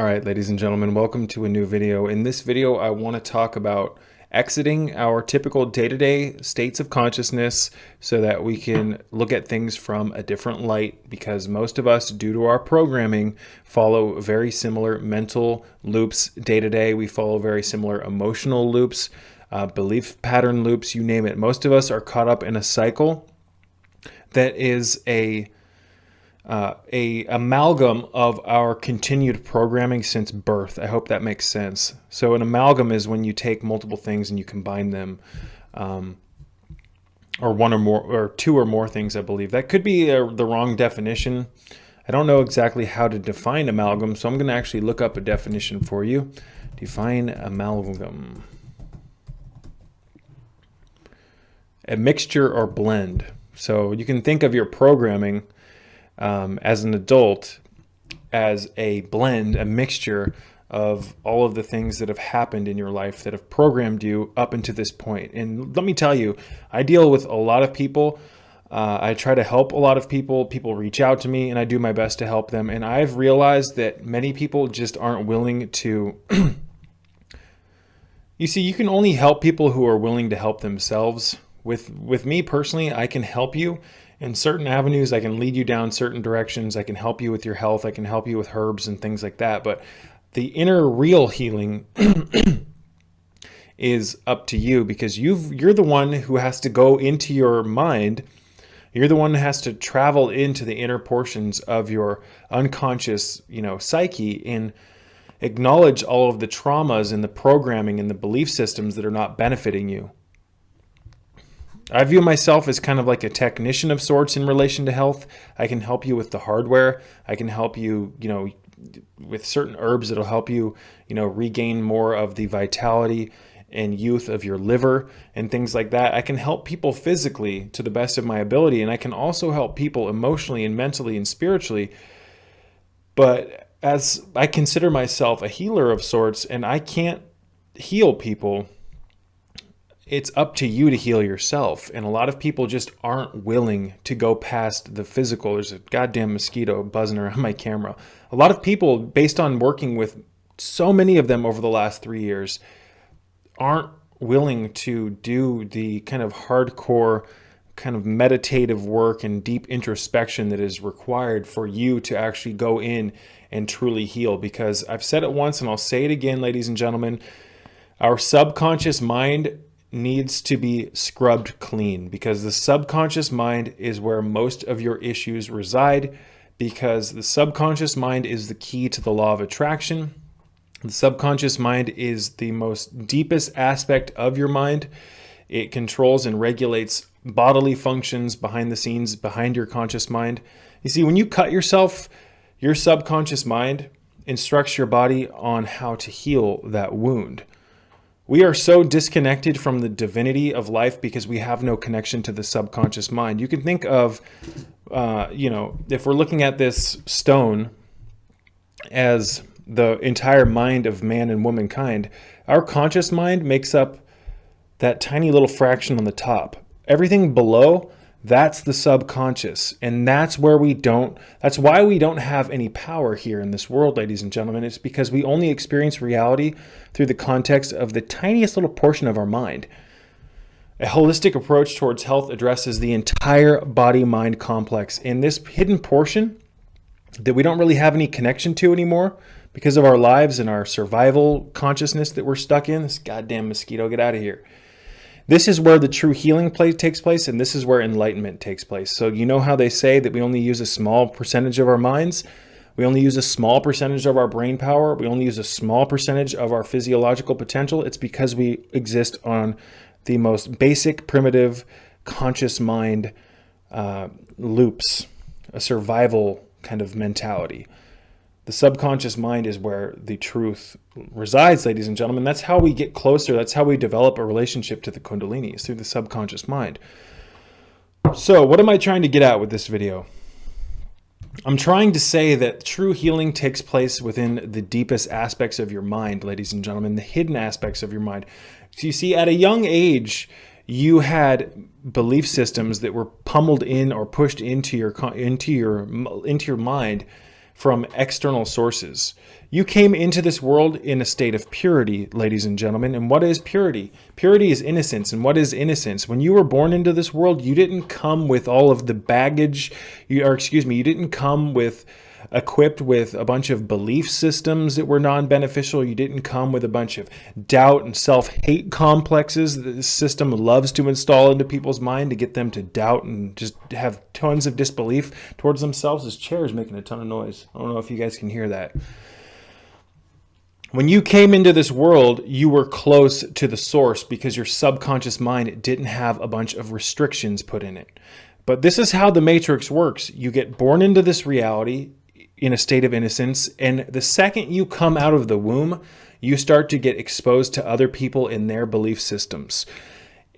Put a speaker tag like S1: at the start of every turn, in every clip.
S1: All right, ladies and gentlemen, welcome to a new video. In this video, I want to talk about exiting our typical day-to-day states of consciousness so that we can look at things from a different light, because most of us, due to our programming, follow very similar mental loops day-to-day. We follow very similar emotional loops, belief pattern loops, you name it. Most of us are caught up in a cycle that is a amalgam of our continued programming since birth. I hope that makes sense. So an amalgam is when you take multiple things and you combine them, or one or more, or two or more things, I believe. That could be the wrong definition. I don't know exactly how to define amalgam, so I'm going to actually look up a definition for you. Define amalgam. A mixture or blend. So you can think of your programming as an adult as a blend, a mixture of all of the things that have happened in your life that have programmed you up into this point. And let me tell you, I deal with a lot of people. I try to help a lot of people. People reach out to me and I do my best to help them. And I've realized that many people just aren't willing to... You see, you can only help people who are willing to help themselves. With me personally, I can help you in certain avenues. I can lead you down certain directions. I can help you with your health. I can help you with herbs and things like that. But the inner real healing is up to you, because you're the one who has to go into your mind. You're the one who has to travel into the inner portions of your unconscious, psyche, and acknowledge all of the traumas and the programming and the belief systems that are not benefiting you. I view myself as kind of like a technician of sorts in relation to health. I can help you with the hardware. I can help you, with certain herbs that'll help you, regain more of the vitality and youth of your liver and things like that. I can help people physically to the best of my ability, and I can also help people emotionally and mentally and spiritually. But as I consider myself a healer of sorts, and I can't heal people, it's up to you to heal yourself. And a lot of people just aren't willing to go past the physical. There's a goddamn mosquito buzzing around my camera. A lot of people, based on working with so many of them over the last 3 years, aren't willing to do the kind of hardcore, kind of meditative work and deep introspection that is required for you to actually go in and truly heal. Because I've said it once and I'll say it again, ladies and gentlemen, our subconscious mind needs to be scrubbed clean, because the subconscious mind is where most of your issues reside, because the subconscious mind is the key to the law of attraction. The subconscious mind is the most deepest aspect of your mind. It controls and regulates bodily functions behind the scenes, behind your conscious mind. You see, when you cut yourself, your subconscious mind instructs your body on how to heal that wound. We are so disconnected from the divinity of life because we have no connection to the subconscious mind. You can think of, if we're looking at this stone as the entire mind of man and womankind, our conscious mind makes up that tiny little fraction on the top. Everything below, that's the subconscious. And that's why we don't have any power here in this world, ladies and gentlemen. It's because we only experience reality through the context of the tiniest little portion of our mind. A holistic approach towards health addresses the entire body-mind complex. And this hidden portion that we don't really have any connection to anymore because of our lives and our survival consciousness that we're stuck in. This goddamn mosquito, get out of here. This is where the true healing takes place, and this is where enlightenment takes place. So you know how they say that we only use a small percentage of our minds? We only use a small percentage of our brain power. We only use a small percentage of our physiological potential. It's because we exist on the most basic, primitive, conscious mind loops, a survival kind of mentality. The subconscious mind is where the truth resides, ladies and gentlemen. That's how we get closer. That's how we develop a relationship to the Kundalini, is through the subconscious mind. So what am I trying to get at with this video? I'm trying to say that true healing takes place within the deepest aspects of your mind, ladies and gentlemen, the hidden aspects of your mind. So you see, at a young age, you had belief systems that were pummeled in or pushed into your mind from external sources. You came into this world in a state of purity, ladies and gentlemen. And what is purity? Purity is innocence. And what is innocence? When you were born into this world, you didn't come with all of the baggage, you didn't come equipped with a bunch of belief systems that were non-beneficial. You didn't come with a bunch of doubt and self-hate complexes that this system loves to install into people's mind to get them to doubt and just have tons of disbelief towards themselves. This chair is making a ton of noise. I don't know if you guys can hear that. When you came into this world, you were close to the source because your subconscious mind didn't have a bunch of restrictions put in it. But this is how the matrix works. You get born into this reality in a state of innocence, and the second you come out of the womb, you start to get exposed to other people in their belief systems.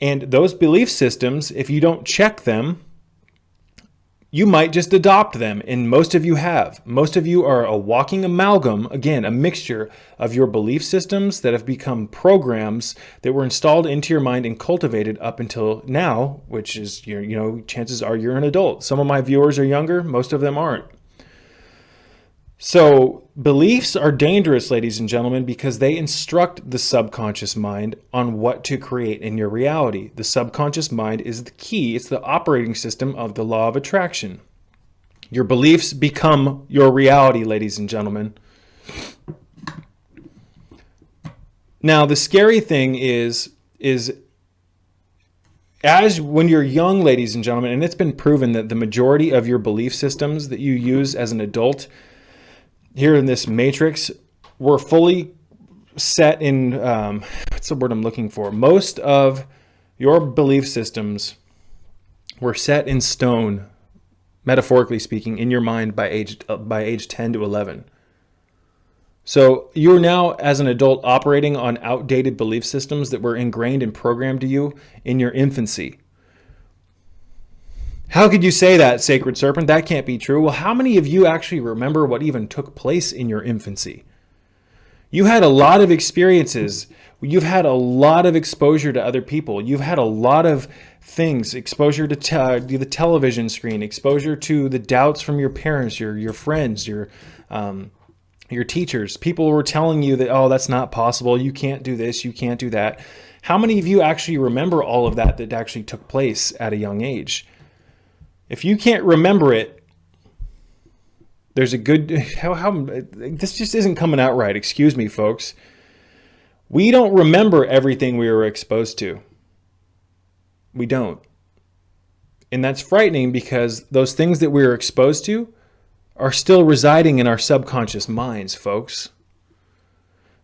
S1: And those belief systems, if you don't check them, you might just adopt them, and most of you have. Most of you are a walking amalgam, again, a mixture of your belief systems that have become programs that were installed into your mind and cultivated up until now, which is, chances are you're an adult. Some of my viewers are younger, most of them aren't. So beliefs are dangerous, ladies and gentlemen, because they instruct the subconscious mind on what to create in your reality. The subconscious mind is the key. It's the operating system of the law of attraction. Your beliefs become your reality, ladies and gentlemen. Now, the scary thing is as when you're young, ladies and gentlemen, and it's been proven that the majority of your belief systems that you use as an adult here in this matrix were fully set in, what's the word I'm looking for? Most of your belief systems were set in stone, metaphorically speaking, in your mind by age 10 to 11. So you're now, as an adult, operating on outdated belief systems that were ingrained and programmed to you in your infancy. How could you say that, Sacred Serpent? That can't be true. Well, how many of you actually remember what even took place in your infancy? You had a lot of experiences. You've had a lot of exposure to other people. You've had a lot of things, exposure to the television screen, exposure to the doubts from your parents, your friends, your teachers. People were telling you that, oh, that's not possible. You can't do this. You can't do that. How many of you actually remember all of that actually took place at a young age? If you can't remember it, there's a good, this just isn't coming out right. Excuse me, folks. We don't remember everything we were exposed to. We don't. And that's frightening because those things that we were exposed to are still residing in our subconscious minds, folks.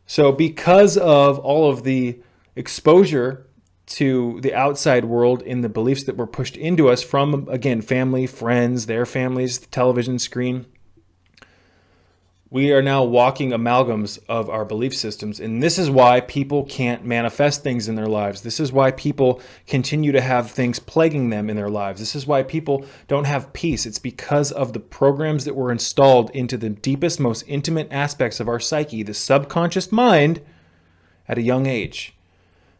S1: So because of all of the exposure to the outside world in the beliefs that were pushed into us from, again, family, friends, their families, the television screen, we are now walking amalgams of our belief systems. And this is why people can't manifest things in their lives. This is why people continue to have things plaguing them in their lives. This is why people don't have peace. It's because of the programs that were installed into the deepest, most intimate aspects of our psyche, the subconscious mind, at a young age.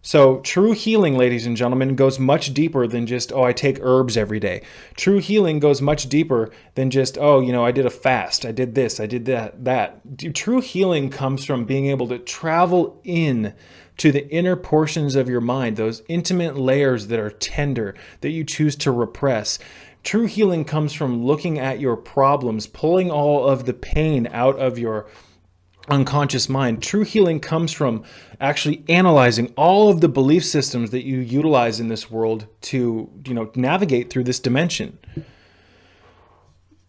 S1: So true healing, ladies and gentlemen, goes much deeper than just, oh, I take herbs every day. True healing goes much deeper than just, oh, I did a fast. I did this. I did that. True healing comes from being able to travel in to the inner portions of your mind, those intimate layers that are tender, that you choose to repress. True healing comes from looking at your problems, pulling all of the pain out of your unconscious mind. True healing comes from actually analyzing all of the belief systems that you utilize in this world to, navigate through this dimension.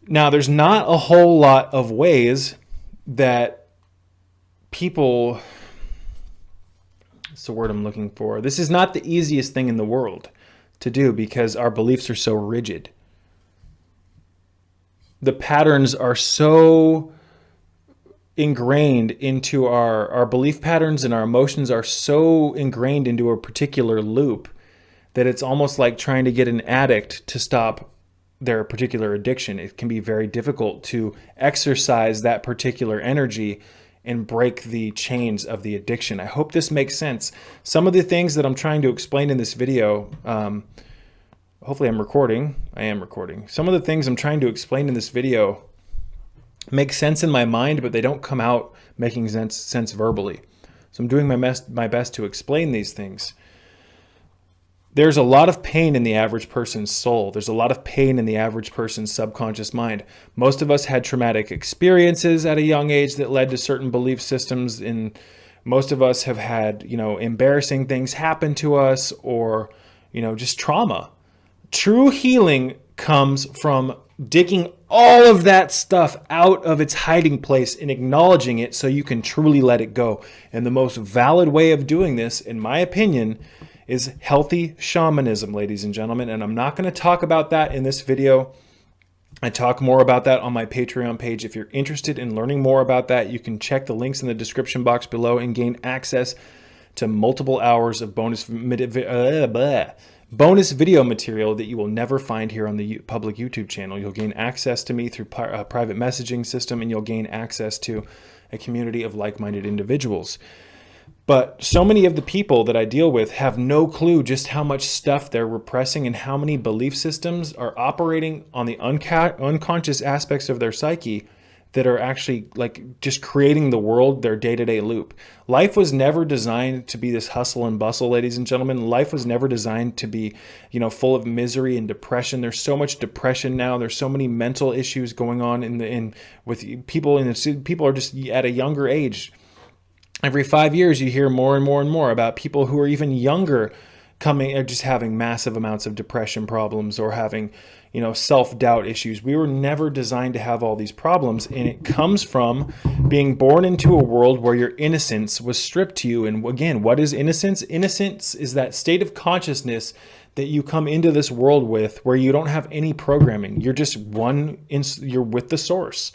S1: Now, there's not a whole lot of ways that people, what's the word I'm looking for? This is not the easiest thing in the world to do because our beliefs are so rigid. The patterns are so ingrained into our belief patterns, and our emotions are so ingrained into a particular loop that it's almost like trying to get an addict to stop their particular addiction. It can be very difficult to exercise that particular energy and break the chains of the addiction. I hope this makes sense. Some of the things that I'm trying to explain in this video, hopefully I'm recording. I am recording. Some of the things I'm trying to explain in this video make sense in my mind, but they don't come out making sense verbally. So I'm doing my best to explain these things. There's a lot of pain in the average person's soul. There's a lot of pain in the average person's subconscious mind. Most of us had traumatic experiences at a young age that led to certain belief systems, and most of us have had, embarrassing things happen to us, or, just trauma. True healing comes from digging all of that stuff out of its hiding place and acknowledging it so you can truly let it go. And the most valid way of doing this, in my opinion, is healthy shamanism, ladies and gentlemen. And I'm not going to talk about that in this video. I talk more about that on my Patreon page. If you're interested in learning more about that, you can check the links in the description box below and gain access to multiple hours of bonus video material that you will never find here on the public YouTube channel. You'll gain access to me through a private messaging system, and you'll gain access to a community of like-minded individuals. But so many of the people that I deal with have no clue just how much stuff they're repressing and how many belief systems are operating on the unconscious aspects of their psyche that are actually just creating the world, their day-to-day loop. Life was never designed to be this hustle and bustle, ladies and gentlemen. Life was never designed to be, full of misery and depression. There's so much depression now. There's so many mental issues going on with people, and people are just at a younger age. Every 5 years, you hear more and more and more about people who are even younger just having massive amounts of depression problems, or having, self-doubt issues. We were never designed to have all these problems, and it comes from being born into a world where your innocence was stripped to you. And again, what is innocence? Innocence is that state of consciousness that you come into this world with, where you don't have any programming. You're just you're with the source.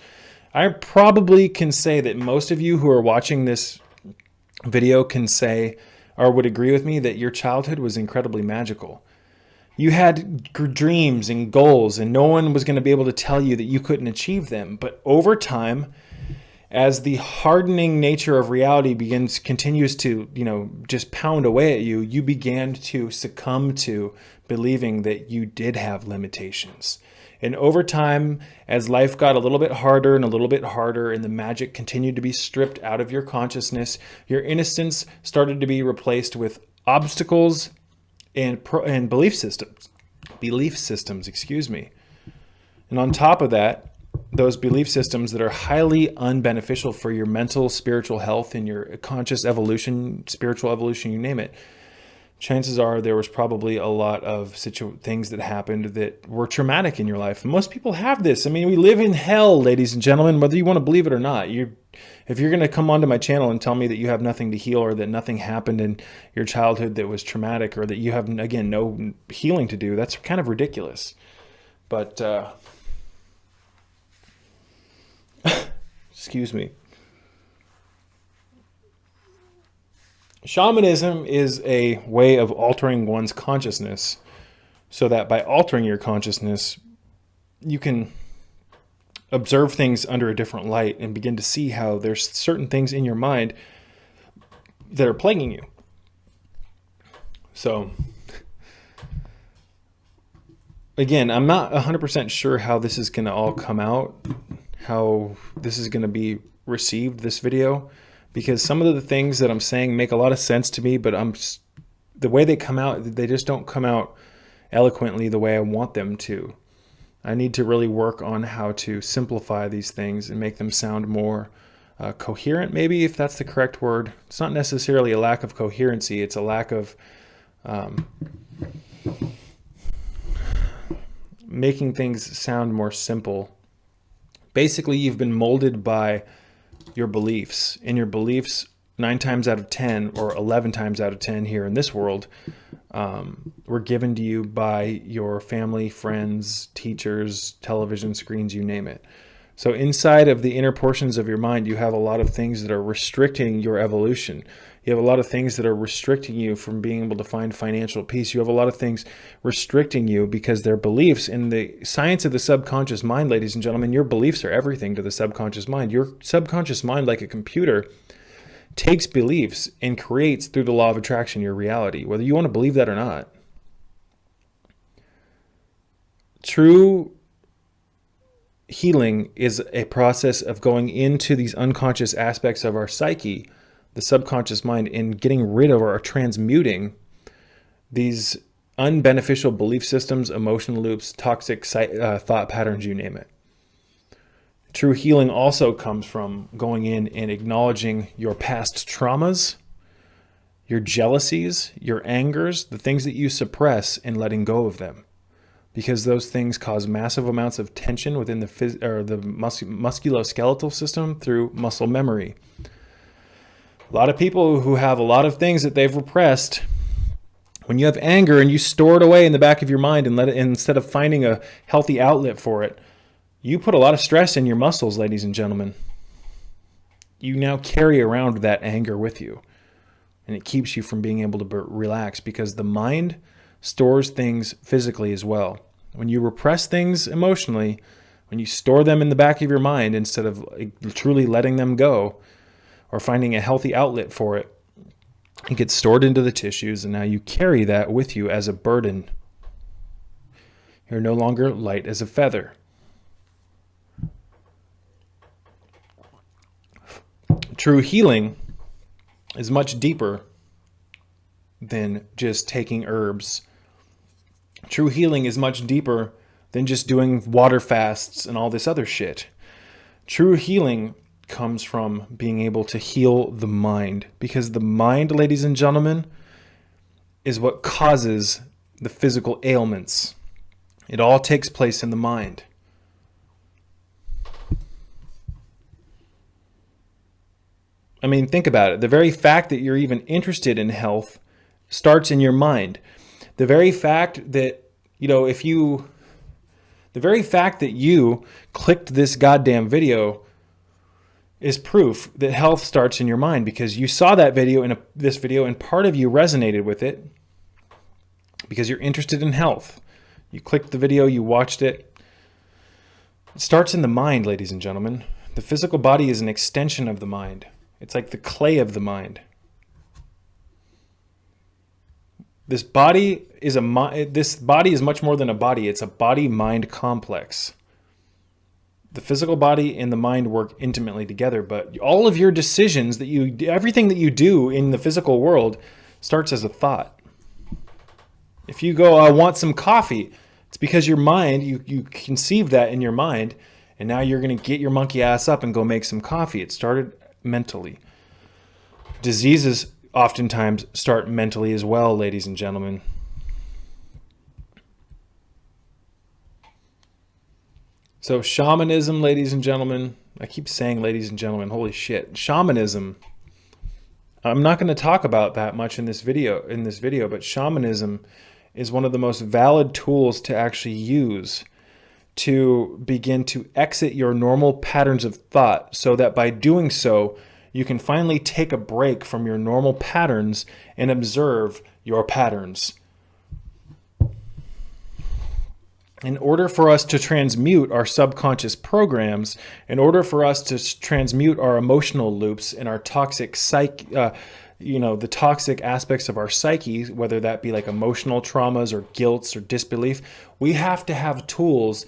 S1: I probably can say that most of you who are watching this video can say, or would agree with me, that your childhood was incredibly magical. You had dreams and goals, and no one was going to be able to tell you that you couldn't achieve them. But over time, as the hardening nature of reality continues to, just pound away at you, you began to succumb to believing that you did have limitations. And over time, as life got a little bit harder and a little bit harder, and the magic continued to be stripped out of your consciousness, your innocence started to be replaced with obstacles and belief systems. And on top of that, those belief systems that are highly unbeneficial for your mental, spiritual health, and your conscious evolution, spiritual evolution, you name it. Chances are there was probably a lot of things that happened that were traumatic in your life. Most people have this. I mean, we live in hell, ladies and gentlemen, whether you want to believe it or not. If you're going to come onto my channel and tell me that you have nothing to heal, or that nothing happened in your childhood that was traumatic, or that you have, again, no healing to do, that's kind of ridiculous. But, excuse me. Shamanism is a way of altering one's consciousness, so that by altering your consciousness, you can observe things under a different light and begin to see how there's certain things in your mind that are plaguing you. So, again, I'm not 100% sure how this is going to all come out, how this is going to be received, this video, because some of the things that I'm saying make a lot of sense to me, but the way they come out, they just don't come out eloquently the way I want them to. I need to really work on how to simplify these things and make them sound more coherent, maybe, if that's the correct word. It's not necessarily a lack of coherency. It's a lack of making things sound more simple. Basically, you've been molded by your beliefs, and your beliefs 9 times out of 10 or 11 times out of 10 here in this world were given to you by your family, friends, teachers, television screens, you name it. So inside of the inner portions of your mind, you have a lot of things that are restricting your evolution. You have a lot of things that are restricting you from being able to find financial peace. You have a lot of things restricting you because they're beliefs. In the science of the subconscious mind, ladies and gentlemen, your beliefs are everything to the subconscious mind. Your subconscious mind, like a computer, takes beliefs and creates, through the law of attraction, your reality, whether you want to believe that or not. True healing is a process of going into these unconscious aspects of our psyche, the subconscious mind, and getting rid of or transmuting these unbeneficial belief systems, emotional loops, toxic thought patterns, you name it. True healing also comes from going in and acknowledging your past traumas, your jealousies, your angers, the things that you suppress, and letting go of them. Because those things cause massive amounts of tension within the musculoskeletal system through muscle memory. A lot of people who have a lot of things that they've repressed, when you have anger and you store it away in the back of your mind and let it, instead of finding a healthy outlet for it, you put a lot of stress in your muscles, ladies and gentlemen. You now carry around that anger with you, and it keeps you from being able to relax, because the mind stores things physically as well. When you repress things emotionally, when you store them in the back of your mind instead of truly letting them go or finding a healthy outlet for it, it gets stored into the tissues, and now you carry that with you as a burden. You're no longer light as a feather. True healing is much deeper than just taking herbs. True healing is much deeper than just doing water fasts and all this other shit. True healing comes from being able to heal the mind, because the mind, ladies and gentlemen, is what causes the physical ailments. It all takes place in the mind. I mean, think about it. The very fact that you're even interested in health starts in your mind. The very fact that, the very fact that you clicked this goddamn video is proof that health starts in your mind, because you saw that video this video and part of you resonated with it because you're interested in health. You clicked the video, you watched it. It starts in the mind, ladies and gentlemen. The physical body is an extension of the mind. It's like the clay of the mind. This body is much more than a body. It's a body-mind complex. The physical body and the mind work intimately together, but all of your decisions everything that you do in the physical world starts as a thought. If you go, I want some coffee, it's because your mind, you conceive that in your mind, and now you're going to get your monkey ass up and go make some coffee. It started mentally. Diseases oftentimes start mentally as well, ladies and gentlemen. So shamanism, ladies and gentlemen, I keep saying ladies and gentlemen, holy shit. Shamanism, I'm not going to talk about that much in this video, but shamanism is one of the most valid tools to actually use to begin to exit your normal patterns of thought, so that by doing so, you can finally take a break from your normal patterns and observe your patterns. In order for us to transmute our subconscious programs, in order for us to transmute our emotional loops and our toxic the toxic aspects of our psyche, whether that be like emotional traumas or guilts or disbelief, we have to have tools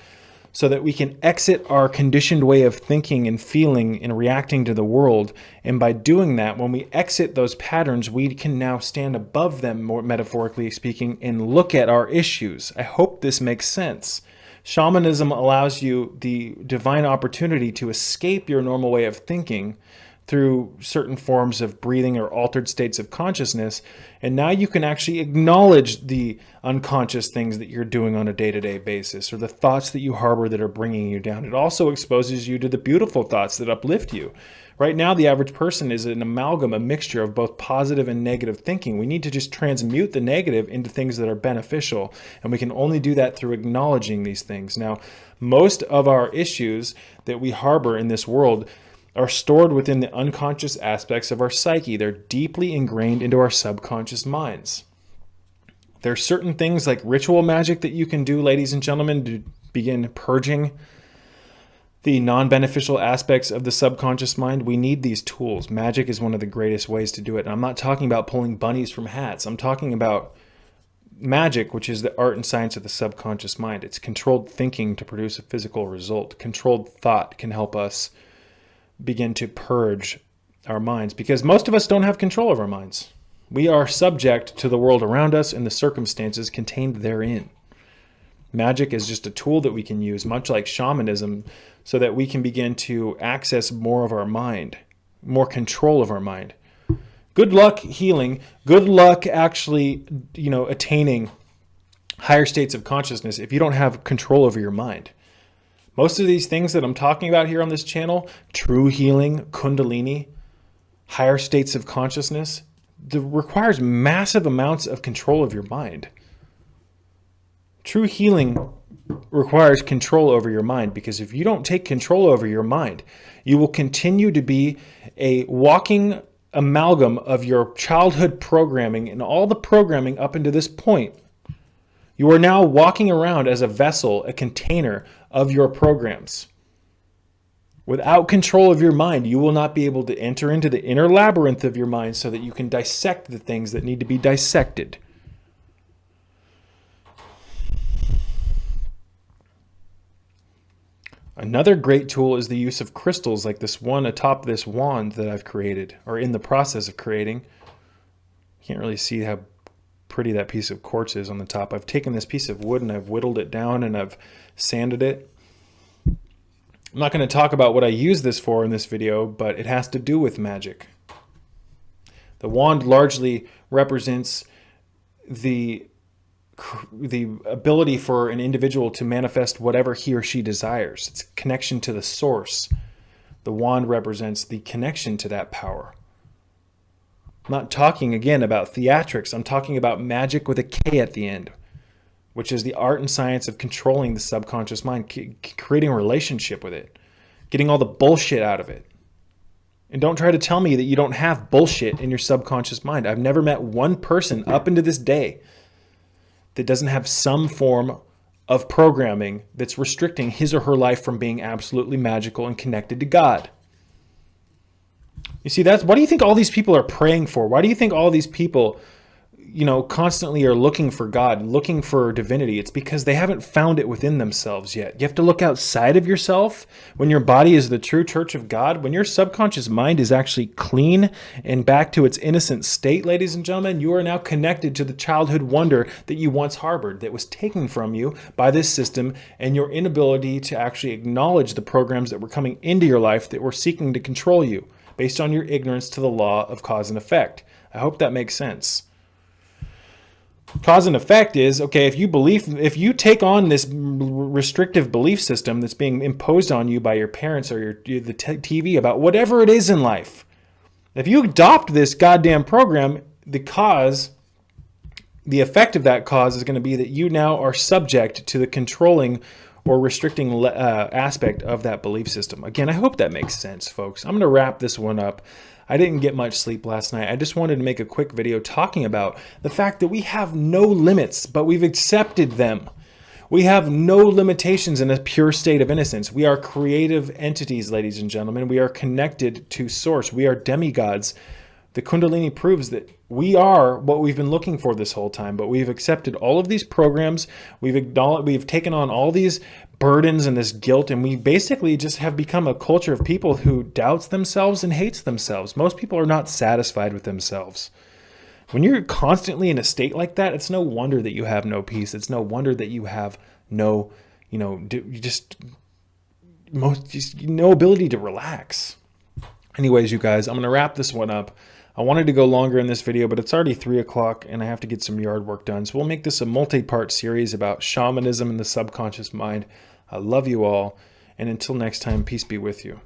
S1: so that we can exit our conditioned way of thinking and feeling and reacting to the world. And by doing that, when we exit those patterns, we can now stand above them, more metaphorically speaking, and look at our issues. I hope this makes sense. Shamanism allows you the divine opportunity to escape your normal way of thinking through certain forms of breathing or altered states of consciousness. And now you can actually acknowledge the unconscious things that you're doing on a day-to-day basis, or the thoughts that you harbor that are bringing you down. It also exposes you to the beautiful thoughts that uplift you. Right now, the average person is an amalgam, a mixture of both positive and negative thinking. We need to just transmute the negative into things that are beneficial. And we can only do that through acknowledging these things. Now, most of our issues that we harbor in this world are stored within the unconscious aspects of our psyche. They're deeply ingrained into our subconscious minds. There are certain things like ritual magic that you can do, ladies and gentlemen, to begin purging the non-beneficial aspects of the subconscious mind. We need these tools. Magic is one of the greatest ways to do it. And I'm not talking about pulling bunnies from hats. I'm talking about Magick, which is the art and science of the subconscious mind. It's controlled thinking to produce a physical result. Controlled thought can help us begin to purge our minds, because most of us don't have control of our minds. We are subject to the world around us and the circumstances contained therein. Magick is just a tool that we can use, much like shamanism, so that we can begin to access more of our mind, more control of our mind. Good luck healing. Good luck actually, attaining higher states of consciousness if you don't have control over your mind. Most of these things that I'm talking about here on this channel, true healing, kundalini, higher states of consciousness, requires massive amounts of control of your mind. True healing requires control over your mind, because if you don't take control over your mind, you will continue to be a walking amalgam of your childhood programming and all the programming up into this point. You are now walking around as a vessel, a container of your programs. Without control of your mind, you will not be able to enter into the inner labyrinth of your mind so that you can dissect the things that need to be dissected. Another great tool is the use of crystals like this one atop this wand that I've created, or in the process of creating. Can't really see how pretty that piece of quartz is on the top. I've taken this piece of wood and I've whittled it down and I've sanded it. I'm not going to talk about what I use this for in this video, but it has to do with magic. The wand largely represents the ability for an individual to manifest whatever he or she desires. It's connection to the source. The wand represents the connection to that power. I'm not talking again about theatrics. I'm talking about magic with a K at the end, which is the art and science of controlling the subconscious mind, creating a relationship with it, getting all the bullshit out of it. And don't try to tell me that you don't have bullshit in your subconscious mind. I've never met one person up into this day that doesn't have some form of programming that's restricting his or her life from being absolutely magical and connected to God. You see, why do you think all these people are praying for? Why do you think all these people, constantly are looking for God, looking for divinity? It's because they haven't found it within themselves yet. You have to look outside of yourself. When your body is the true church of God, when your subconscious mind is actually clean and back to its innocent state, ladies and gentlemen, you are now connected to the childhood wonder that you once harbored, that was taken from you by this system, and your inability to actually acknowledge the programs that were coming into your life that were seeking to control you based on your ignorance to the law of cause and effect. I hope that makes sense. Cause and effect is, okay, if you take on this restrictive belief system that's being imposed on you by your parents or the TV about whatever it is in life, if you adopt this goddamn program, the effect of that cause is going to be that you now are subject to the controlling or restricting aspect of that belief system. Again, I hope that makes sense, folks. I'm going to wrap this one up. I didn't get much sleep last night. I just wanted to make a quick video talking about the fact that we have no limits, but we've accepted them. We have no limitations in a pure state of innocence. We are creative entities, ladies and gentlemen. We are connected to source. We are demigods. The Kundalini proves that we are what we've been looking for this whole time, but we've accepted all of these programs. We've taken on all these burdens and this guilt, and we basically just have become a culture of people who doubts themselves and hates themselves. Most people are not satisfied with themselves. When you're constantly in a state like that, it's no wonder that you have no peace. It's no wonder that you have no, no ability to relax. Anyways, you guys, I'm going to wrap this one up. I wanted to go longer in this video, but it's already 3 o'clock and I have to get some yard work done. So we'll make this a multi-part series about shamanism and the subconscious mind. I love you all. And until next time, peace be with you.